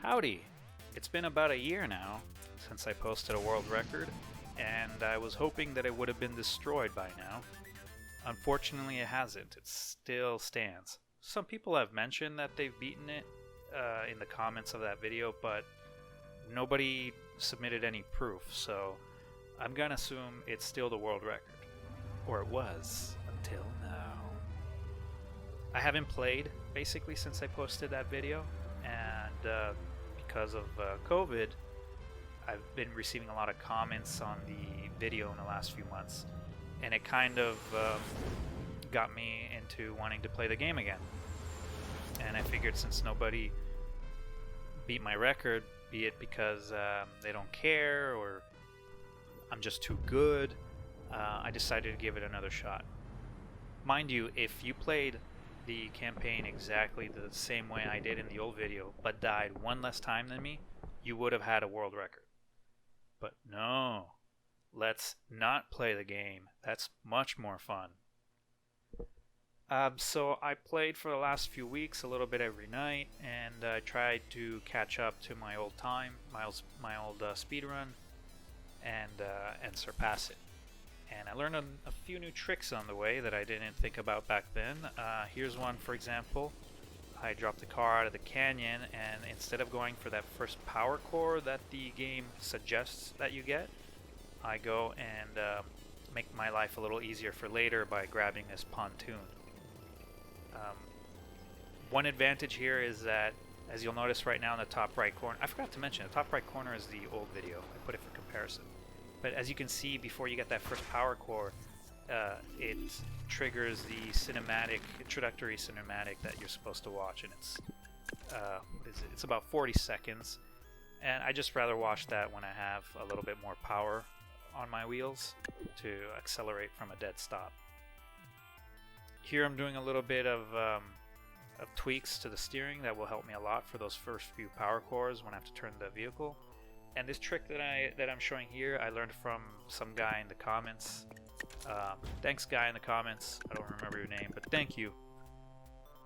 Howdy! It's been about a year now since I posted a world record, and I was hoping that it would have been destroyed by now. Unfortunately, it hasn't. It still stands. Some people have mentioned that they've beaten it in the comments of that video, but nobody submitted any proof, so I'm gonna assume it's still the world record. Or it was, until now. I haven't played basically since I posted that video, and because of COVID, I've been receiving a lot of comments on the video in the last few months, and it kind of got me into wanting to play the game again. And I figured since nobody beat my record, be it because they don't care or I'm just too good, I decided to give it another shot. Mind you, if you played the campaign exactly the same way I did in the old video, but died one less time than me, you would have had a world record. But no, let's not play the game. That's much more fun. So I played for the last few weeks a little bit every night, and I tried to catch up to my old speedrun and surpass it. And I learned a few new tricks on the way that I didn't think about back then. Here's one, for example. I dropped the car out of the canyon, and instead of going for that first power core that the game suggests that you get, I go and make my life a little easier for later by grabbing this pontoon. One advantage here is that, as you'll notice right now in the top right corner, I forgot to mention, the top right corner is the old video. I put it for comparison. But as you can see, before you get that first power core, it triggers the introductory cinematic that you're supposed to watch, and it's about 40 seconds. And I just rather watch that when I have a little bit more power on my wheels to accelerate from a dead stop. Here I'm doing a little bit of tweaks to the steering that will help me a lot for those first few power cores when I have to turn the vehicle. And this trick that I'm showing here, I learned from some guy in the comments. Thanks, guy in the comments. I don't remember your name, but thank you.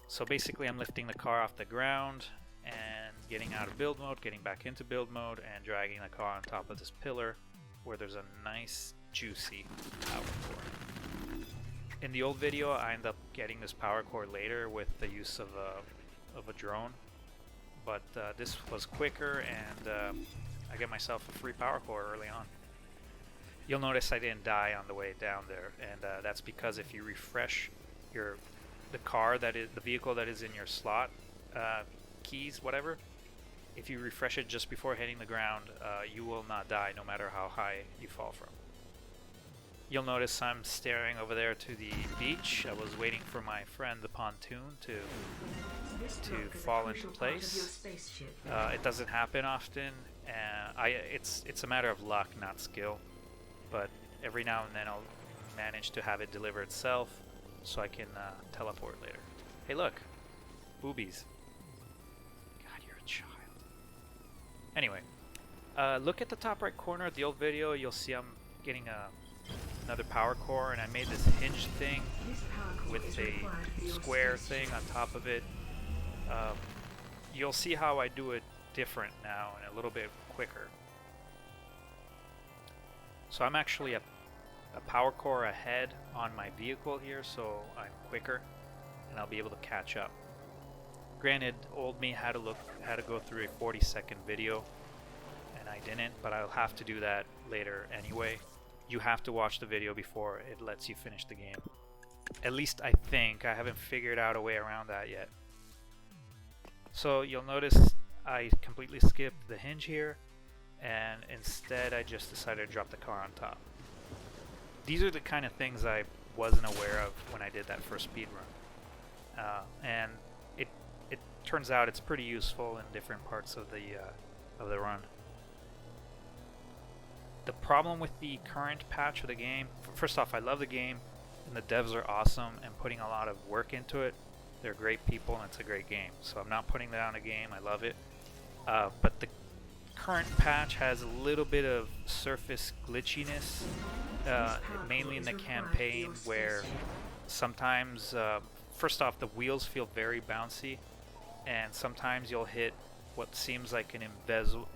So basically, I'm lifting the car off the ground and getting out of build mode, getting back into build mode, and dragging the car on top of this pillar where there's a nice, juicy power core. In the old video, I ended up getting this power core later with the use of a drone, but this was quicker, and I get myself a free power core early on. You'll notice I didn't die on the way down there, and that's because if you refresh the vehicle that is in your slot keys, whatever, if you refresh it just before hitting the ground, you will not die no matter how high you fall from. You'll notice I'm staring over there to the beach. I was waiting for my friend the pontoon to fall into place. It doesn't happen often, and it's a matter of luck, not skill. But every now and then I'll manage to have it deliver itself, so I can teleport later. Hey, look, boobies. God, you're a child. Anyway, look at the top right corner of the old video. You'll see I'm getting another power core, and I made this hinge thing with a square thing on top of it. You'll see how I do it different now and a little bit quicker. So I'm actually a power core ahead on my vehicle here, so I'm quicker and I'll be able to catch up. Granted, old me had to go through a 40-second video, and I didn't, but I'll have to do that later anyway. You have to watch the video before it lets you finish the game. At least I think. I haven't figured out a way around that yet. So you'll notice I completely skipped the hinge here, and instead I just decided to drop the car on top. These are the kind of things I wasn't aware of when I did that first speed run. And it turns out it's pretty useful in different parts of the run. The problem with the current patch of the game, first off, I love the game, and the devs are awesome and putting a lot of work into it. They're great people, and it's a great game. So I'm not putting down a game, I love it. But the current patch has a little bit of surface glitchiness, mainly in the campaign, where sometimes, first off, the wheels feel very bouncy, and sometimes you'll hit what seems like an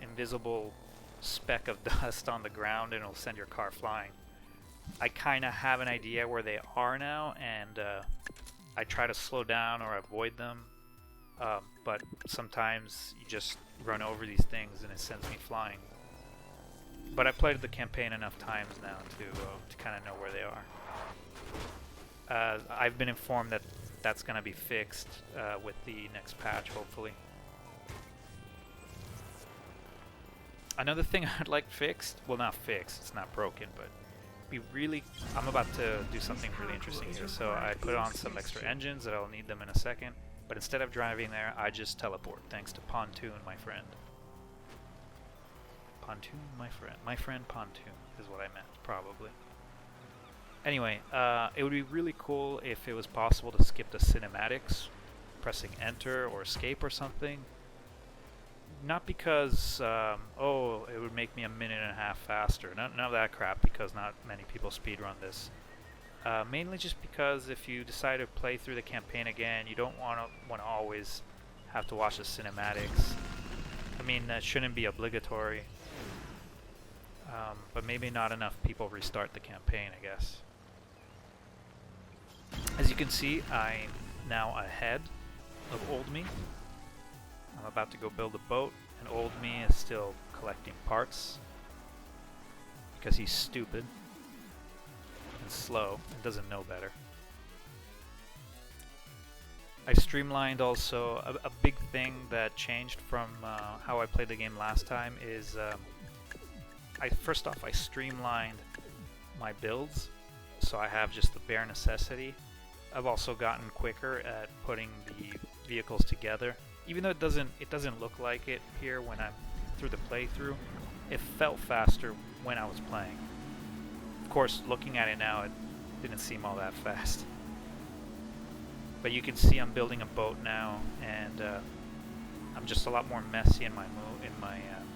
invisible speck of dust on the ground, and it'll send your car flying. I kind of have an idea where they are now, and I try to slow down or avoid them, but sometimes you just run over these things and it sends me flying. But I played the campaign enough times now to kind of know where they are. I've been informed that that's going to be fixed with the next patch, hopefully. Another thing I'd like fixed, well, not fixed, it's not broken, but I'm about to do something really interesting here. So I put on some extra engines that I'll need them in a second, but instead of driving there, I just teleport, thanks to Pontoon, my friend. Pontoon, my friend. My friend Pontoon is what I meant, probably. Anyway, it would be really cool if it was possible to skip the cinematics, pressing enter or escape or something. Not because, oh, it would make me a minute and a half faster. None of that crap, because not many people speedrun this. Mainly just because if you decide to play through the campaign again, you don't want to always have to watch the cinematics. I mean, that shouldn't be obligatory. But maybe not enough people restart the campaign, I guess. As you can see, I'm now ahead of Old Me. I'm about to go build a boat, and Old Me is still collecting parts because he's stupid and slow and doesn't know better. I streamlined also. A big thing that changed from how I played the game last time is first off I streamlined my builds, so I have just the bare necessity. I've also gotten quicker at putting the vehicles together. Even though it doesn't look like it here when I'm through the playthrough, it felt faster when I was playing. Of course, looking at it now, it didn't seem all that fast. But you can see I'm building a boat now, and I'm just a lot more messy in my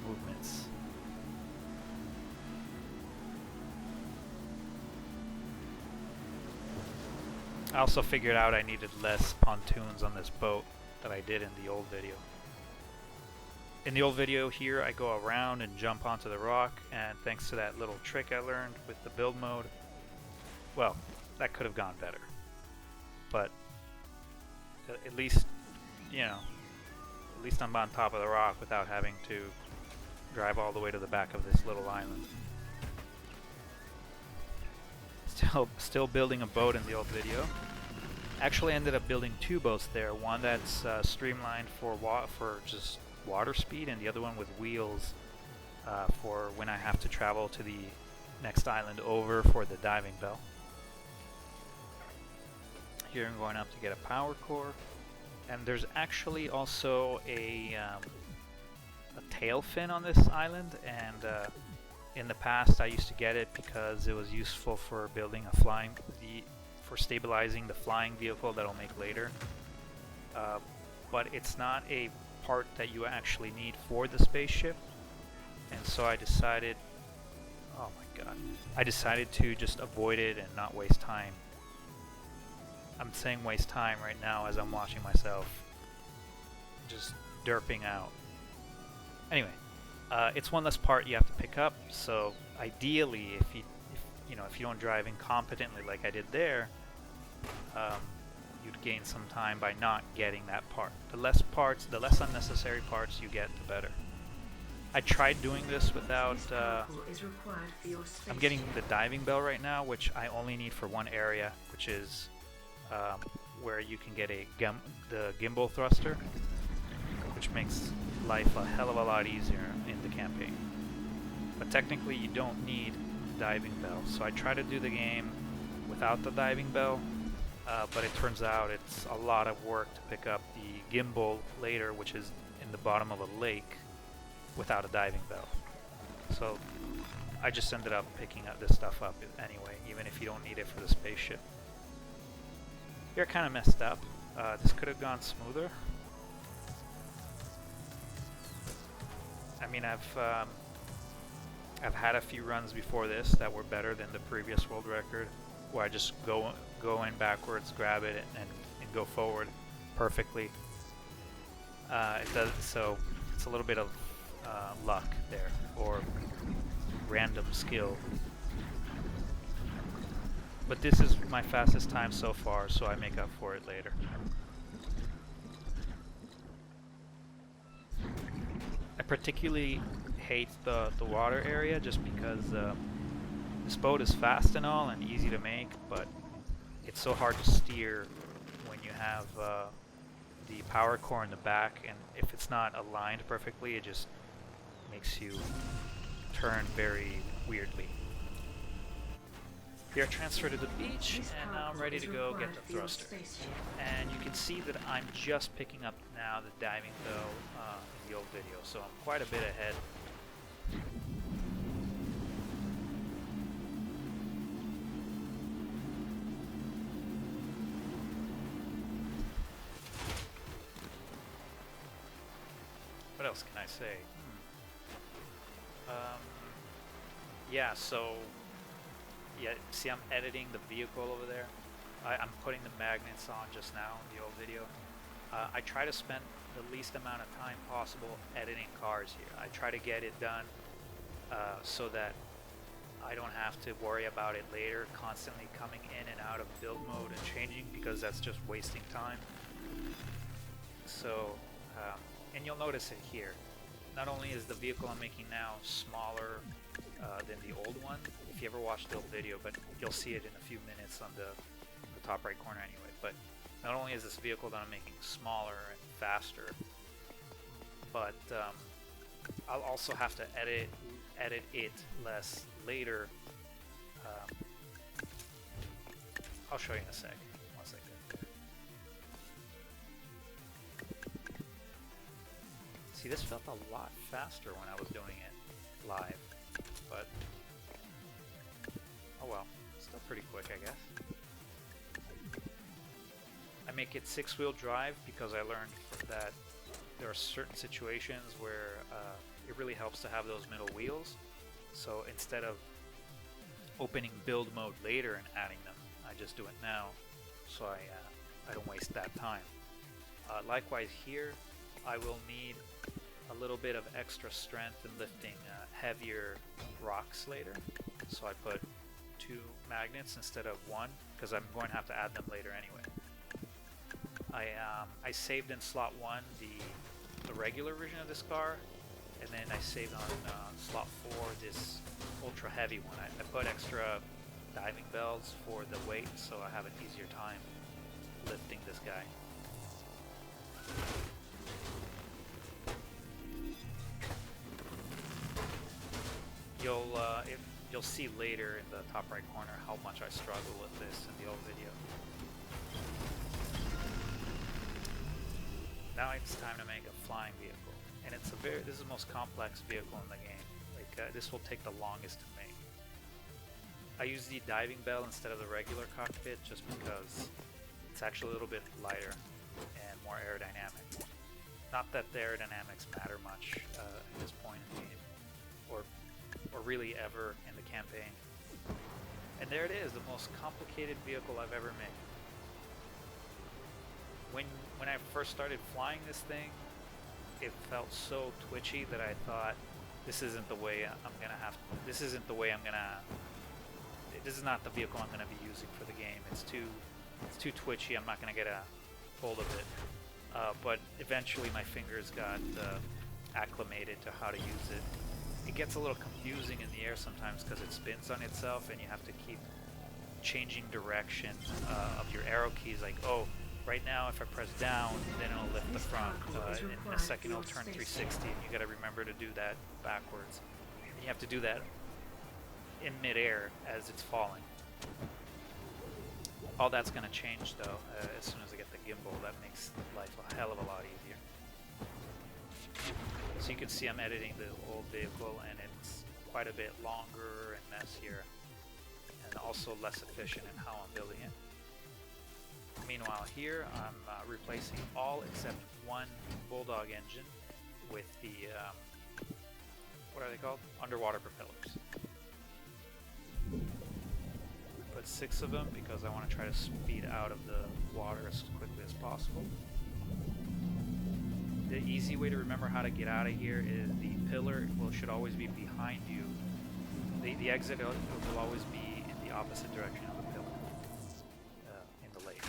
movements. I also figured out I needed less pontoons on this boat that I did in the old video. In the old video here, I go around and jump onto the rock, and thanks to that little trick I learned with the build mode, well, that could have gone better. But at least, you know, at least I'm on top of the rock without having to drive all the way to the back of this little island. Still building a boat in the old video. Actually ended up building two boats there. One that's streamlined for just water speed, and the other one with wheels for when I have to travel to the next island over for the diving bell. Here I'm going up to get a power core, and there's actually also a tail fin on this island, and in the past I used to get it because it was useful for building for stabilizing the flying vehicle that I'll make later. But it's not a part that you actually need for the spaceship, and so I decided, oh my god, I decided to just avoid it and not waste time. I'm saying waste time right now as I'm watching myself just derping out. Anyway, it's one less part you have to pick up, so ideally if you don't drive incompetently like I did there, you'd gain some time by not getting that part. The less unnecessary parts you get, the better. I tried doing this without I'm getting the diving bell right now, which I only need for one area, which is where you can get the gimbal thruster, which makes life a hell of a lot easier in the campaign. But technically you don't need diving bell, so I try to do the game without the diving bell, but it turns out it's a lot of work to pick up the gimbal later, which is in the bottom of a lake, without a diving bell. So I just ended up picking up this stuff up anyway, even if you don't need it for the spaceship. Here I kind of messed up. This could have gone smoother. I mean, I've had a few runs before this that were better than the previous world record, where I just go in backwards, grab it, and go forward perfectly. It does so. it's a little bit of luck there, or random skill. But this is my fastest time so far, so I make up for it later. I particularly hate the water area just because this boat is fast and all and easy to make, but it's so hard to steer when you have the power core in the back, and if it's not aligned perfectly, it just makes you turn very weirdly. We are transferred to the beach, and now I'm ready to go get the thruster. And you can see that I'm just picking up now the diving bow in the old video, so I'm quite a bit ahead. What else can I say? Yeah, so yeah, see, I'm editing the vehicle over there. I'm putting the magnets on just now in the old video. I try to spend the least amount of time possible editing cars here. I try to get it done so that I don't have to worry about it later, constantly coming in and out of build mode and changing, because that's just wasting time. So, and you'll notice it here. Not only is the vehicle I'm making now smaller than the old one, if you ever watched the old video, but you'll see it in a few minutes on the top right corner anyway. But not only is this vehicle that I'm making smaller and faster, but I'll also have to edit it less later. I'll show you in a sec. One second. See, this felt a lot faster when I was doing it live, but oh well, still pretty quick, I guess. I make it 6-wheel drive because I learned that there are certain situations where it really helps to have those middle wheels. So instead of opening build mode later and adding them, I just do it now, so I don't waste that time. Likewise here, I will need a little bit of extra strength in lifting heavier rocks later, so I put 2 magnets instead of 1, because I'm going to have to add them later anyway. I saved in slot 1 the regular version of this car, and then I saved on slot 4 this ultra heavy one. I put extra diving bells for the weight, so I have an easier time lifting this guy. You'll see later in the top right corner how much I struggle with this in the old video. Now it's time to make a flying vehicle, and this is the most complex vehicle in the game. Like this will take the longest to make. I use the diving bell instead of the regular cockpit just because it's actually a little bit lighter and more aerodynamic. Not that the aerodynamics matter much at this point in the game, or really ever in the campaign. And there it is, the most complicated vehicle I've ever made. When I first started flying this thing, it felt so twitchy that I thought, this isn't the way this is not the vehicle I'm gonna be using for the game. It's too twitchy. I'm not gonna get a hold of it. But eventually my fingers got acclimated to how to use it. It gets a little confusing in the air sometimes because it spins on itself, and you have to keep changing direction of your arrow keys. Like, oh, right now if I press down, then it'll lift the front. In a second it'll turn 360, and you got to remember to do that backwards. And you have to do that in midair as it's falling. All that's going to change though as soon as I get the gimbal. That makes life a hell of a lot easier. So you can see I'm editing the old vehicle, and it's quite a bit longer and messier, and also less efficient in how I'm building it. Meanwhile here, I'm replacing all except one Bulldog engine with the, what are they called? Underwater propellers. I put 6 of them because I want to try to speed out of the water as quickly as possible. the easy way to remember how to get out of here is the pillar should always be behind you. The exit will always be in the opposite direction of the pillar in the lake.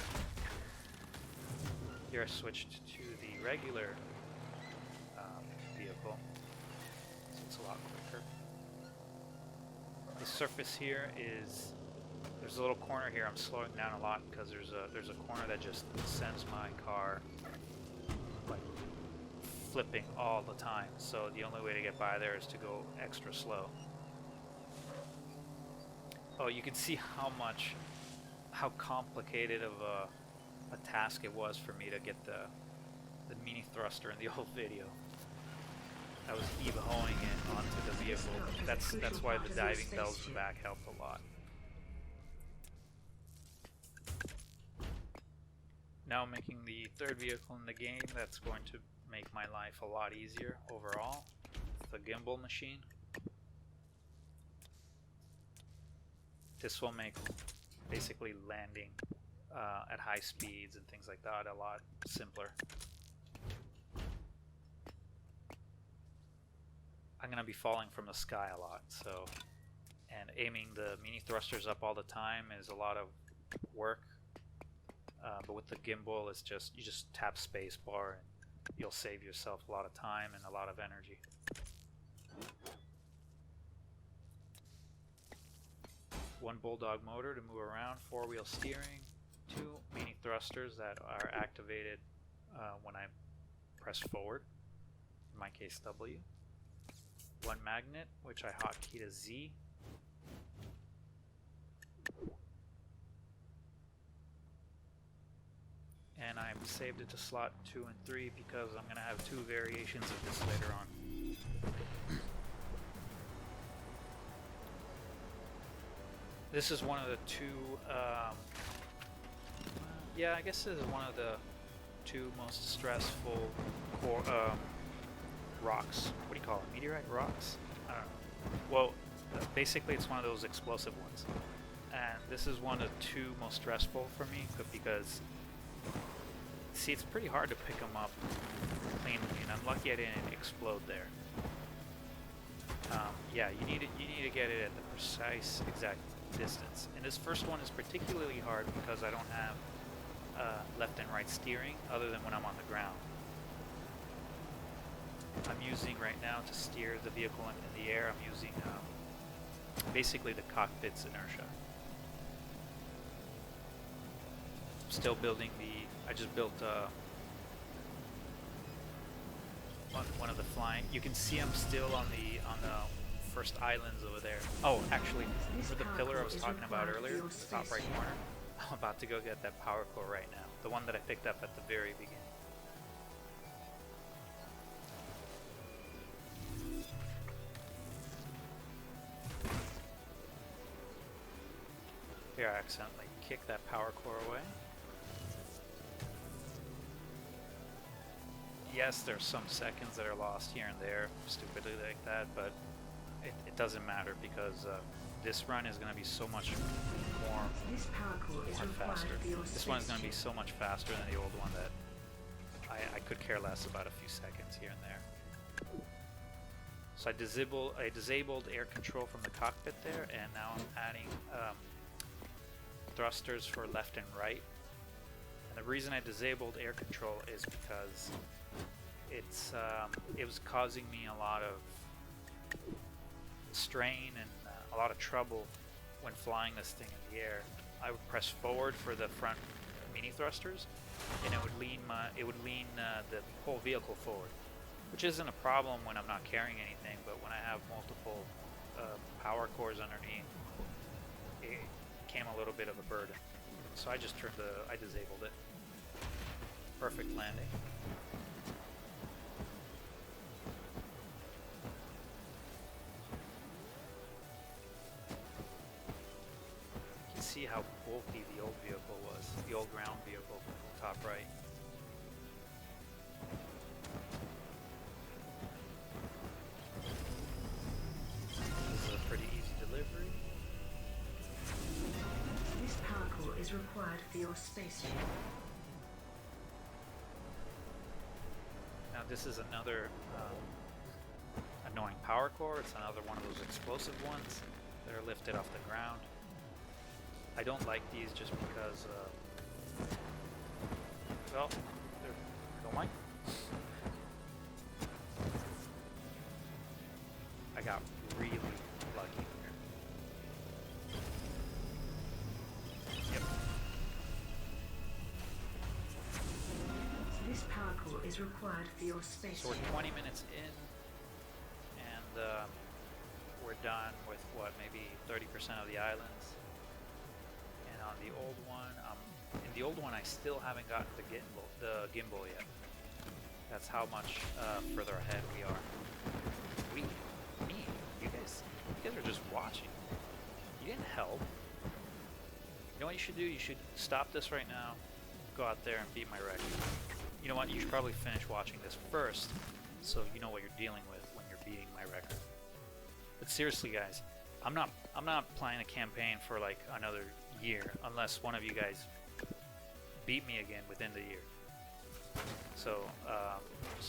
Here I switched to the regular vehicle, so it's a lot quicker. The surface here is, there's a little corner here. I'm slowing down a lot because there's a corner that just sends my car like flipping all the time. So the only way to get by there is to go extra slow. Oh, you can see how complicated of a task it was for me to get the mini thruster in the old video. I was heave-hoing it onto the vehicle. That's why the diving bells in the back helped a lot. Now making the third vehicle in the game, that's going to make my life a lot easier overall. The gimbal machine. This will make basically landing at high speeds and things like that a lot simpler. I'm going to be falling from the sky a lot, so, and aiming the mini thrusters up all the time is a lot of work, but with the gimbal it's just, you just tap space bar and you'll save yourself a lot of time and a lot of energy. One bulldog motor to move around, four-wheel steering, two mini thrusters that are activated when I press forward, in my case W. One magnet, which I hotkey to Z. And I've saved it to slot 2 and 3 because I'm going to have two variations of this later on. This is one of the two, yeah, I guess this is one of the two most stressful rocks. What do you call it? Meteorite rocks? I don't know. Well, basically it's one of those explosive ones. And this is one of the two most stressful for me because, see, it's pretty hard to pick them up cleanly, and I'm lucky I didn't explode there. Yeah, you need to get it at the precise exact distance. And this first one is particularly hard because I don't have left and right steering other than when I'm on the ground. I'm using right now to steer the vehicle in the air, I'm using basically the cockpit's inertia. I'm still building I just built one of the flying. You can see I'm still on the first islands over there. Oh, actually, for the pillar I was talking about earlier, in the top right corner, I'm about to go get that power core right now. The one that I picked up at the very beginning. Here I accidentally kicked that power core away. Yes, there's some seconds that are lost here and there, stupidly like that, but it doesn't matter because this run is going to be so much more faster. This one is going to be so much faster than the old one that I could care less about a few seconds here and there. So I disabled air control from the cockpit there, and now I'm adding thrusters for left and right. And the reason I disabled air control is because it was causing me a lot of strain and a lot of trouble when flying this thing in the air. I would press forward for the front mini thrusters, and it would lean the whole vehicle forward, which isn't a problem when I'm not carrying anything, but when I have multiple power cores underneath, it became a little bit of a burden. So I just I disabled it. Perfect landing. See how bulky the old vehicle was, the old ground vehicle, top right. This is a pretty easy delivery. This power core is required for your spaceship. Now this is another annoying power core. It's another one of those explosive ones that are lifted off the ground. I don't like these just because, well, I don't like them. I got really lucky here. Yep. This power core is required for your space. So we're 20 minutes in, and we're done with what, maybe 30% of the islands. And on the old one, in the old one, I still haven't gotten the gimbal yet. That's how much further ahead we are. You guys are just watching. You didn't help. You know what you should do? You should stop this right now, go out there and beat my record. You know what? You should probably finish watching this first, so you know what you're dealing with when you're beating my record. But seriously, guys, I'm not playing a campaign for like another year unless one of you guys beat me again within the year. So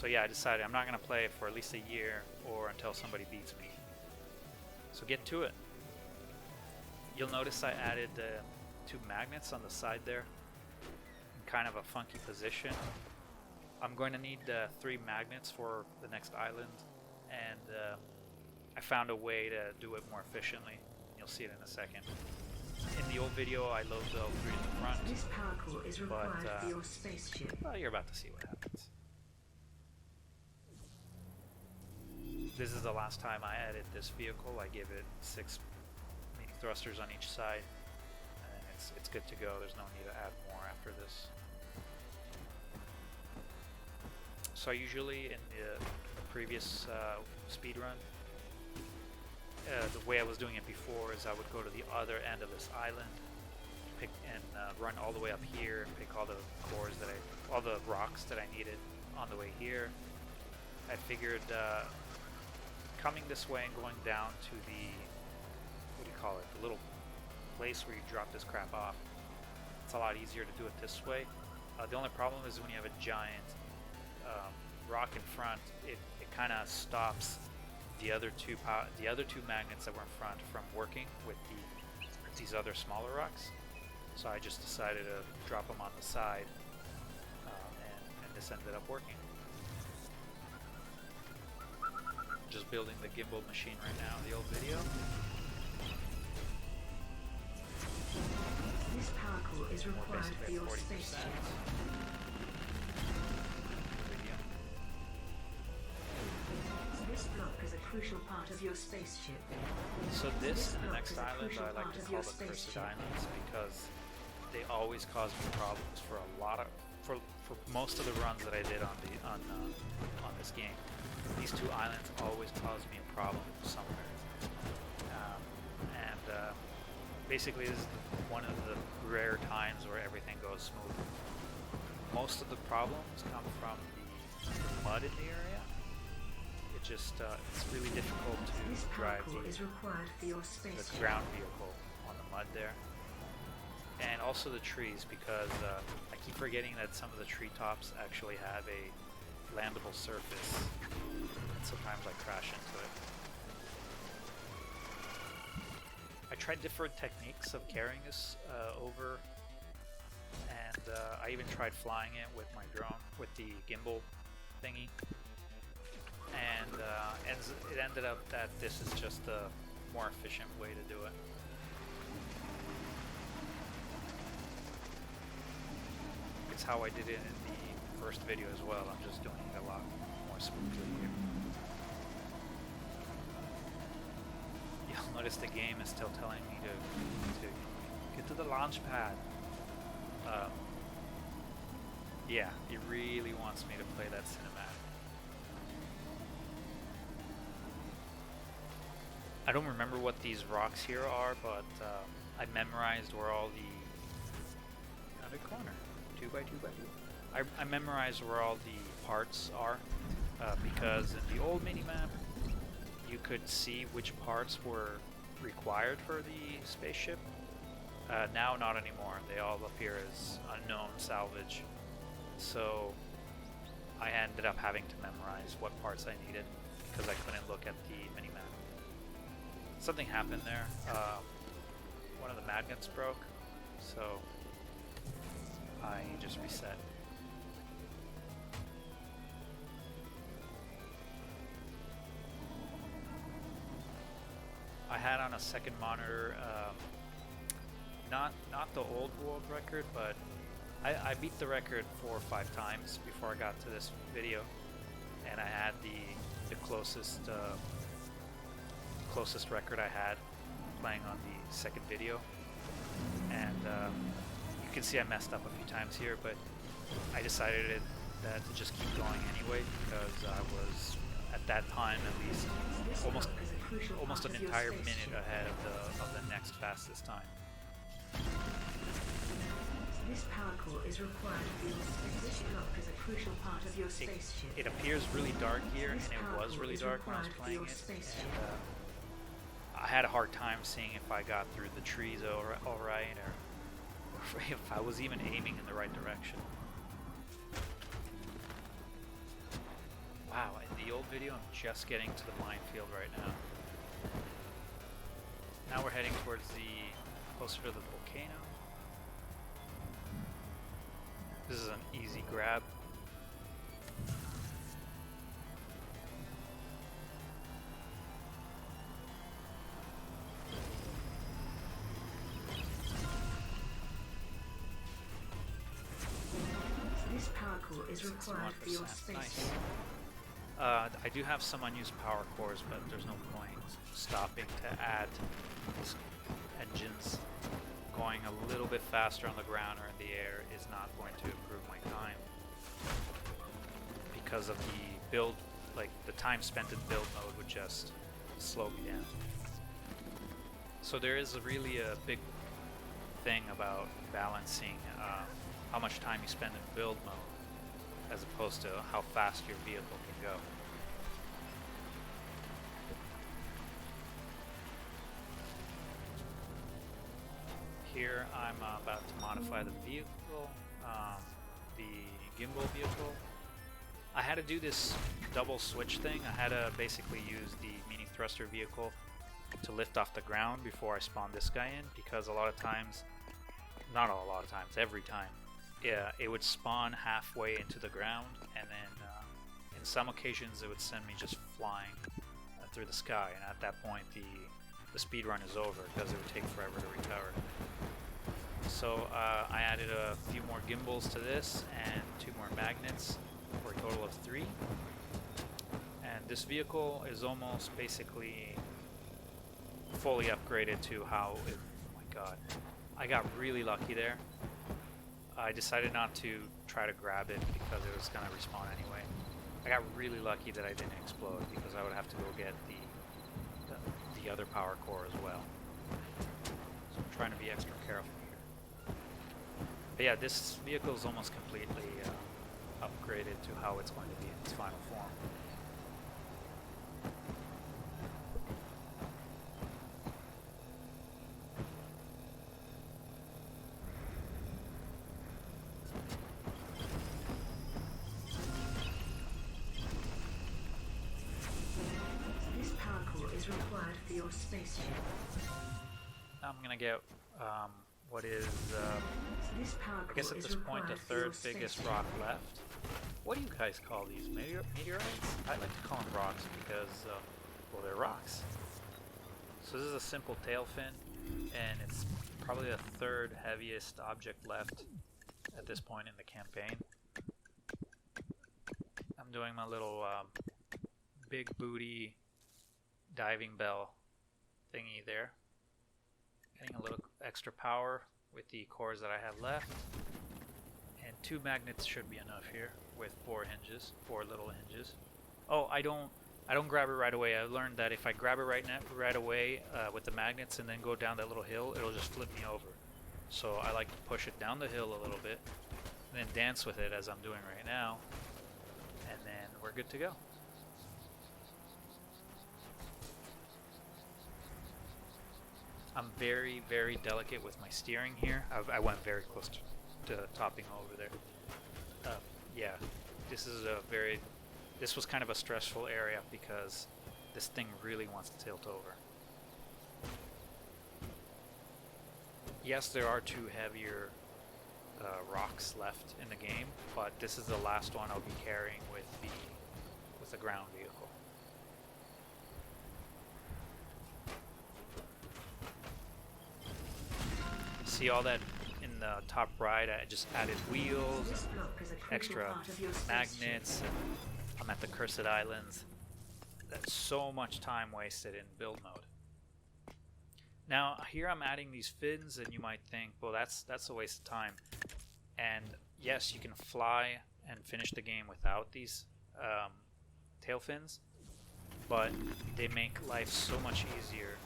yeah, I decided I'm not gonna play it for at least a year or until somebody beats me. So get to it. You'll notice I added 2 magnets on the side there in kind of a funky position. I'm going to need 3 magnets for the next island, and I found a way to do it more efficiently. You'll see it in a second. In the old video, I loaded all 3 in the front. This power core is required for your spaceship. Well, you're about to see what happens. This is the last time I added this vehicle. I gave it 6 mini thrusters on each side, and it's good to go. There's no need to add more after this. So usually in the previous speedrun, the way I was doing it before is I would go to the other end of this island, pick and run all the way up here, and pick all the cores all the rocks that I needed on the way here. I figured coming this way and going down to the, what do you call it, the little place where you drop this crap off, it's a lot easier to do it this way. The only problem is when you have a giant rock in front, it kind of stops the other two magnets that were in front from working with these other smaller rocks. So I just decided to drop them on the side, and this ended up working. Just building the gimbal machine right now in the old video. This power core is required for your spaceship. This block is a crucial part of your spaceship. So this and the next island I like to call the Cursed Islands because they always cause me problems for most of the runs that I did on this game. These 2 islands always cause me a problem somewhere. Basically this is one of the rare times where everything goes smooth. Most of the problems come from the mud in the area. It just it's really difficult to drive the ground vehicle on the mud there. And also the trees, because I keep forgetting that some of the treetops actually have a landable surface. And sometimes I crash into it. I tried different techniques of carrying this over, and I even tried flying it with my drone, with the gimbal thingy. And it ended up that this is just a more efficient way to do it. It's how I did it in the first video as well. I'm just doing it a lot more smoothly here. You'll notice the game is still telling me to get to the launch pad. Yeah, it really wants me to play that cinematic. I don't remember what these rocks here are, but I memorized where all the another corner, 2x2x2. I memorized where all the parts are because in the old minimap you could see which parts were required for the spaceship. Now not anymore. They all appear as unknown salvage. So I ended up having to memorize what parts I needed because I couldn't look at the mini-map. Something happened there. One of the magnets broke, so I just reset. I had on a second monitor, not the old world record, but I beat the record 4 or 5 times before I got to this video, and I had the closest record I had playing on the second video, and you can see I messed up a few times here, but I decided to just keep going anyway because I was at that time at least almost an entire minute ahead of the next fastest time. This power core is required for your space. This block is a crucial part of your spaceship. It appears really dark here, and it was really dark when I was playing it. And, I had a hard time seeing if I got through the trees all right, or if I was even aiming in the right direction. Wow, in the old video, I'm just getting to the minefield right now. Now we're heading towards closer to the volcano. This is an easy grab. This power core is required for your spaceship. Nice. I do have some unused power cores, but there's no point stopping to add engines. Going a little bit faster on the ground or in the air is not going to improve my time because of the build, like the time spent in build mode would just slow me down. So there is really a big thing about balancing how much time you spend in build mode as opposed to how fast your vehicle can go. Here I'm about to modify the vehicle, the gimbal vehicle. I had to do this double switch thing. I had to basically use the mini thruster vehicle to lift off the ground before I spawned this guy in, because a lot of times, not a lot of times, every time, yeah, it would spawn halfway into the ground, and then in some occasions it would send me just flying through the sky, and at that point the speed run is over because it would take forever to recover. So I added a few more gimbals to this and 2 more magnets for a total of 3. And this vehicle is almost basically fully upgraded to how it, oh my god, I got really lucky there. I decided not to try to grab it because it was going to respawn anyway. I got really lucky that I didn't explode because I would have to go get the other power core as well. So I'm trying to be extra careful here. But yeah, this vehicle is almost completely upgraded to how it's going to be in its final form. Required for your spaceship. Now I'm gonna get what is I guess at this point the 3rd biggest rock left. What do you guys call these? Meteorites? I like to call them rocks because well, they're rocks. So this is a simple tail fin, and it's probably the 3rd heaviest object left at this point in the campaign. I'm doing my little big booty diving bell thingy there. Getting a little extra power with the cores that I have left. And 2 magnets should be enough here with 4 hinges, 4 little hinges. Oh, I don't grab it right away. I learned that if I grab it right away with the magnets and then go down that little hill, it'll just flip me over. So I like to push it down the hill a little bit and then dance with it as I'm doing right now. And then we're good to go. I'm very, very delicate with my steering here. I went very close to topping over there. Yeah, this was kind of a stressful area because this thing really wants to tilt over. Yes, there are two heavier rocks left in the game, but this is the last one I'll be carrying with the ground vehicle. See all that in the top right? I just added wheels, extra magnets, and I'm at the Cursed Islands. That's so much time wasted in build mode. Now here I'm adding these fins, and you might think, well, that's a waste of time. And yes, you can fly and finish the game without these tail fins, but they make life so much easier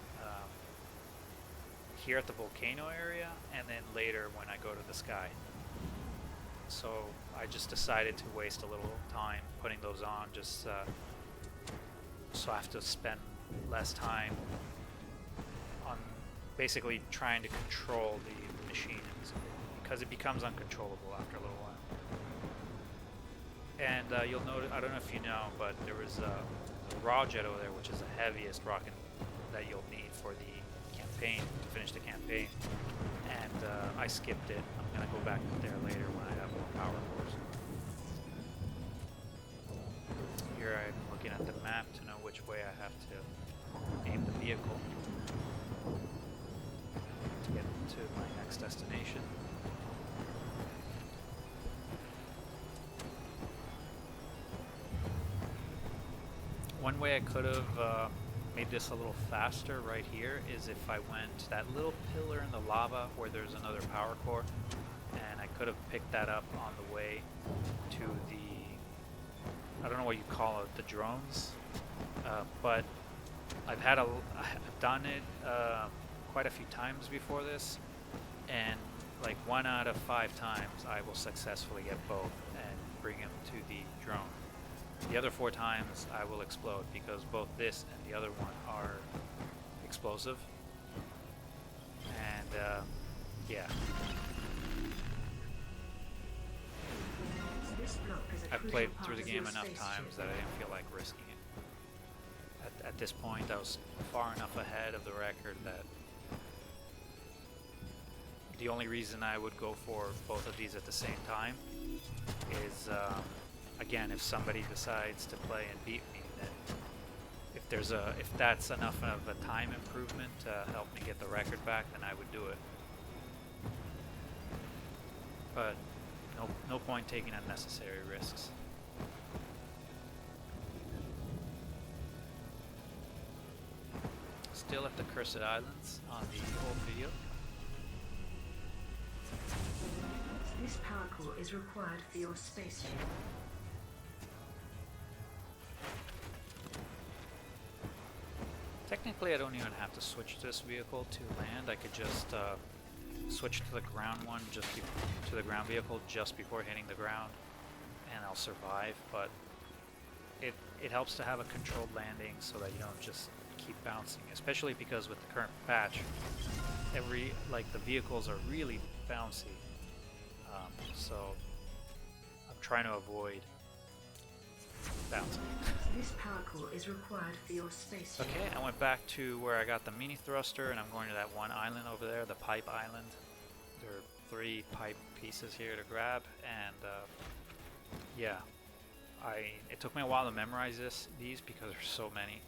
here at the volcano area, and then later when I go to the sky. So I just decided to waste a little time putting those on, just so I have to spend less time on basically trying to control the machine, because it becomes uncontrollable after a little while. And you'll notice, I don't know if you know, but there was a raw jet over there, which is the heaviest rocket that you'll need for the campaign, to finish the campaign. And I skipped it. I'm going to go back there later when I have more power cores. Here I'm looking at the map to know which way I have to aim the vehicle to get to my next destination. One way I could have made this a little faster right here is if I went to that little pillar in the lava where there's another power core, and I could have picked that up on the way to the, I don't know what you call it, the drones, but I've done it quite a few times before this, and like 1 out of 5 times I will successfully get both and bring them to the drone. The other 4 times I will explode, because both this and the other one are explosive. And yeah. I've played through the game enough times that I didn't feel like risking it. At this point I was far enough ahead of the record that the only reason I would go for both of these at the same time is again, if somebody decides to play and beat me, then if that's enough of a time improvement to help me get the record back, then I would do it. But no point taking unnecessary risks. Still at the Cursed Islands on the old video. This power core is required for your spaceship. Technically, I don't even have to switch this vehicle to land. I could just switch to the ground one, to the ground vehicle just before hitting the ground, and I'll survive. But it helps to have a controlled landing so that you don't just keep bouncing, especially because with the current patch, the vehicles are really bouncy. So I'm trying to avoid bouncing. This power core is required for your space. Okay, I went back to where I got the mini thruster, and I'm going to that one island over there, the pipe island. There are 3 pipe pieces here to grab, and yeah, it took me a while to memorize these because there's so many,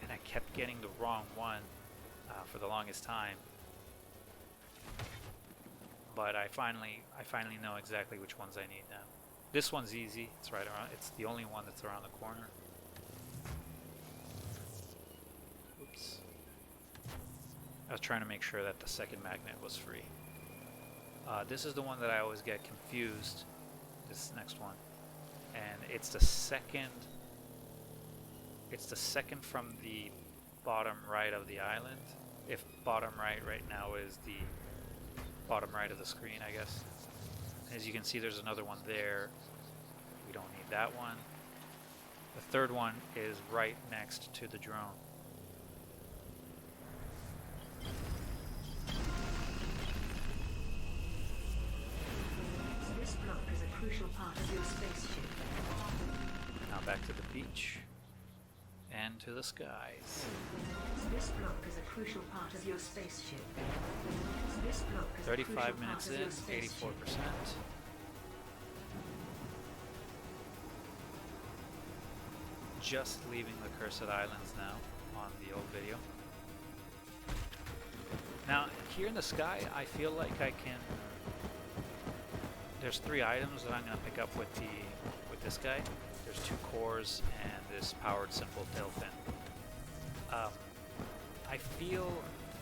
and I kept getting the wrong one for the longest time. But I finally know exactly which ones I need now. This one's easy. It's right around. It's the only one that's around the corner. Oops. I was trying to make sure that the second magnet was free. This is the one that I always get confused. This next one, and it's the second. It's the second from the bottom right of the island. If bottom right now is the bottom right of the screen, I guess. As you can see, there's another one there. We don't need that one. The third one is right next to the drone. This block is a crucial part of your spaceship. Now back to the beach and to the skies. This block is a crucial part of your spaceship. This block is 35 minutes in, 84%. Just leaving the Cursed Islands now on the old video. Now, here in the sky, I feel like I can... There's 3 items that I'm going to pick up with this guy. There's 2 cores and this powered simple tail fin. I feel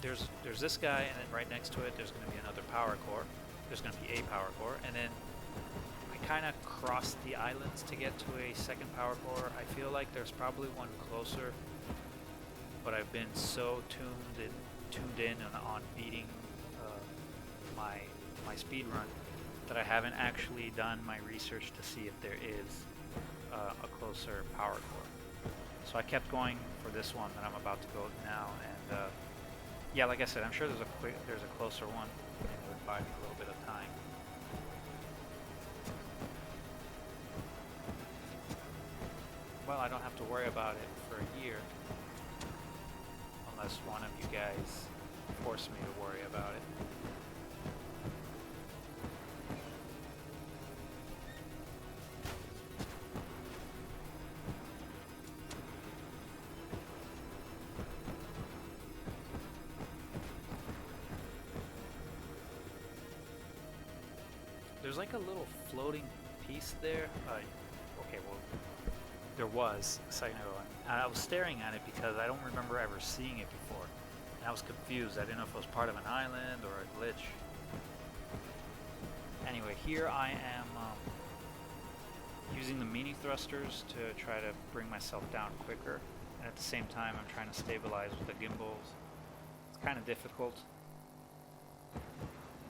there's this guy, and then right next to it there's going to be another power core. There's going to be a power core, and then I kind of crossed the islands to get to a second power core. I feel like there's probably one closer, but I've been so tuned in on beating my speed run that I haven't actually done my research to see if there is a closer power core. So I kept going for this one that I'm about to go now, and yeah, like I said, I'm sure there's a closer one, and it would buy me a little bit of time. Well, I don't have to worry about it for a year, unless one of you guys force me to worry about it. There's like a little floating piece there. Okay, well, there was a second ago, and I was staring at it because I don't remember ever seeing it before. And I was confused. I didn't know if it was part of an island or a glitch. Anyway, here I am using the mini thrusters to try to bring myself down quicker, and at the same time I'm trying to stabilize with the gimbals. It's kind of difficult,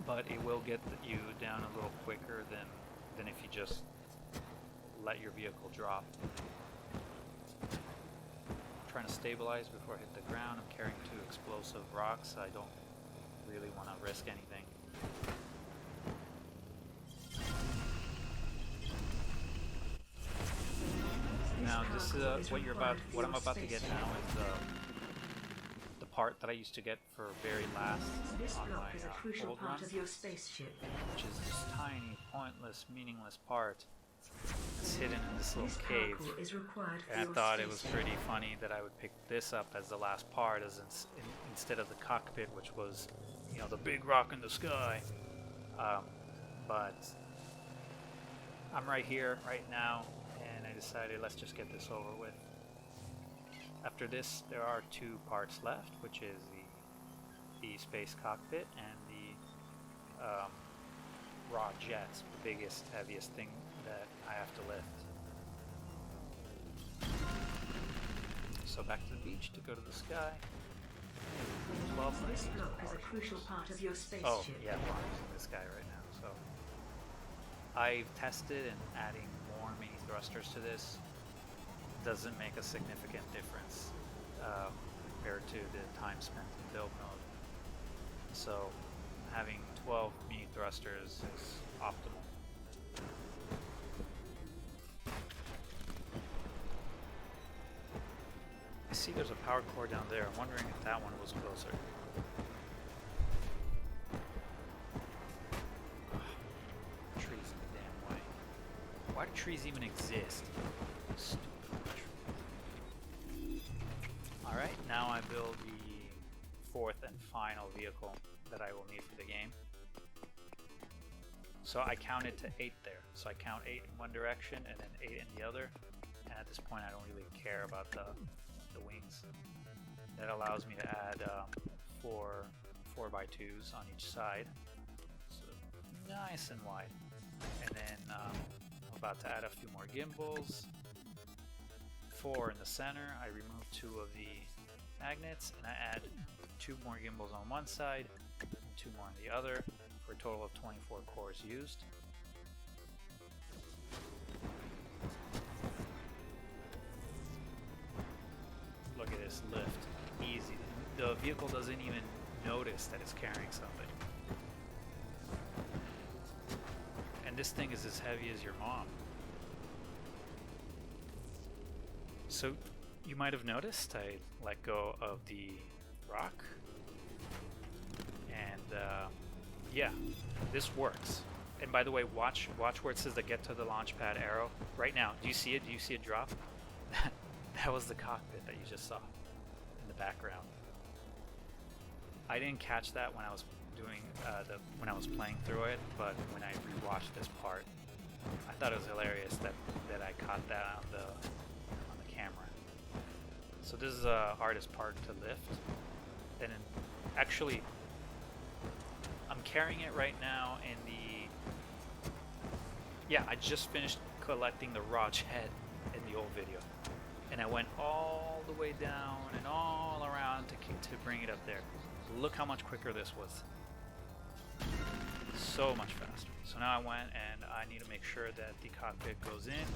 but it will get you down a little quicker than if you just let your vehicle drop. I'm trying to stabilize before I hit the ground. I'm carrying 2 explosive rocks. I don't really want to risk anything. Now this is what I'm about to get now is the part that I used to get for very last on my old run, which is this tiny, pointless, meaningless part. It's hidden in this little cave, and I thought it was pretty funny that I would pick this up as the last part, instead of the cockpit, which was, you know, the big rock in the sky. But I'm right here, right now, and I decided let's just get this over with. After this, there are 2 parts left, which is the space cockpit and the raw jets, the biggest, heaviest thing that I have to lift. So back to the beach to go to the sky. 12 This block is a crucial part of your spaceship. Oh, yeah, well, I'm using this guy right now. So I've tested, and adding more mini thrusters to this doesn't make a significant difference compared to the time spent in build mode. So having 12 mini thrusters is optimal. I see there's a power core down there. I'm wondering if that one was closer. Trees in the damn way. Why do trees even exist? Stupid tree. Alright, now I build the 4th and final vehicle that I will need for the game. So I counted to 8 there. So I count 8 in one direction and then 8 in the other. And at this point I don't really care about the wings. That allows me to add 4 4x2s on each side. So nice and wide. And then I'm about to add a few more gimbals. 4 in the center. I remove 2 of the magnets and I add 2 more gimbals on one side and 2 more on the other, for a total of 24 cores used. Look at this lift. Easy. The vehicle doesn't even notice that it's carrying something. And this thing is as heavy as your mom. So you might have noticed I let go of the rock, and yeah, this works. And by the way, watch where it says the get to the launch pad arrow. Right now, do you see it? Do you see it drop? That was the cockpit that you just saw in the background. I didn't catch that when I was doing when I was playing through it, but when I rewatched this part, I thought it was hilarious that I caught that on the camera. So this is the hardest part to lift. And actually, I'm carrying it right now in the... Yeah, I just finished collecting the Raj head in the old video. And I went all the way down and all around to bring it up there. Look how much quicker this was. So much faster. So now I went and I need to make sure that the cockpit goes in.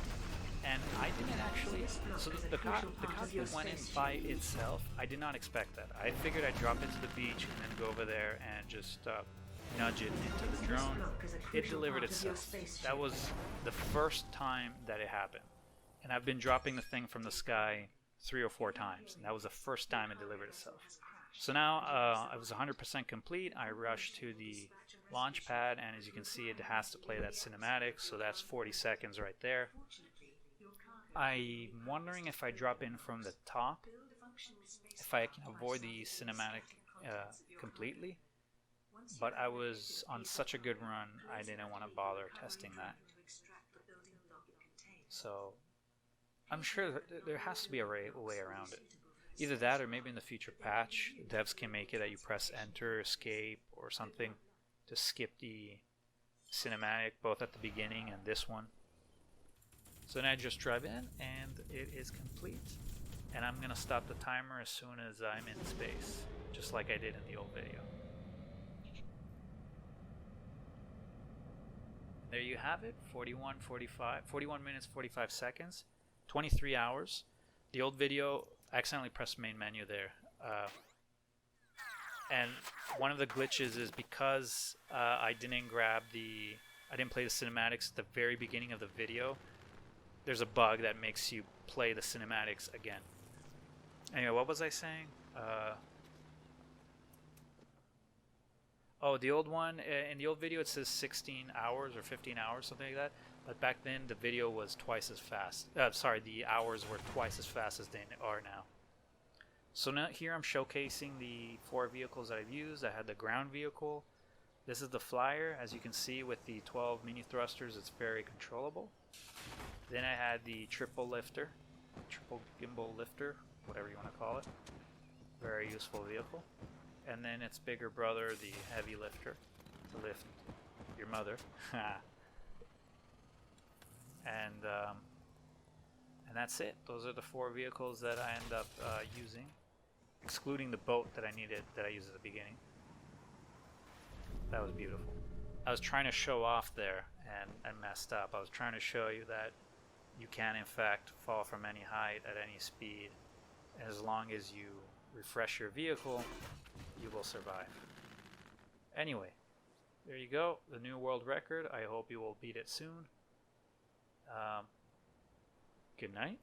And I didn't actually... So the cockpit went in by itself. I did not expect that. I figured I'd drop it to the beach and then go over there and just nudge it into the drone. It delivered itself. That was the first time that it happened. And I've been dropping the thing from the sky 3 or 4 times. And that was the first time it delivered itself. So now it was 100% complete. I rushed to the launch pad, and as you can see, it has to play that cinematic, so that's 40 seconds right there. I'm wondering if I drop in from the top, if I can avoid the cinematic completely, but I was on such a good run, I didn't want to bother testing that. So I'm sure there has to be a way around it. Either that, or maybe in the future patch, devs can make it that you press enter, escape, or something to skip the cinematic, both at the beginning and this one. So now I just drive in, and it is complete. And I'm going to stop the timer as soon as I'm in space, just like I did in the old video. There you have it, 41 minutes 45 seconds, 23 hours. The old video, I accidentally pressed main menu there. And one of the glitches is because I didn't play the cinematics at the very beginning of the video. There's a bug that makes you play the cinematics again. Anyway, what was I saying? Oh, the old one, in the old video it says 16 hours or 15 hours, something like that. But back then the video was twice as fast. The hours were twice as fast as they are now. So now here I'm showcasing the 4 vehicles that I've used. I had the ground vehicle. This is the flyer. As you can see with the 12 mini thrusters, it's very controllable. Then I had the triple gimbal lifter, whatever you want to call it. Very useful vehicle. And then its bigger brother, the heavy lifter, to lift your mother. And that's it. Those are the 4 vehicles that I end up using, excluding the boat that I used at the beginning. That was beautiful. I was trying to show off there and messed up. I was trying to show you that you can in fact fall from any height at any speed. As long as you refresh your vehicle, you will survive. Anyway, there you go, the new world record. I hope you will beat it soon. Good night.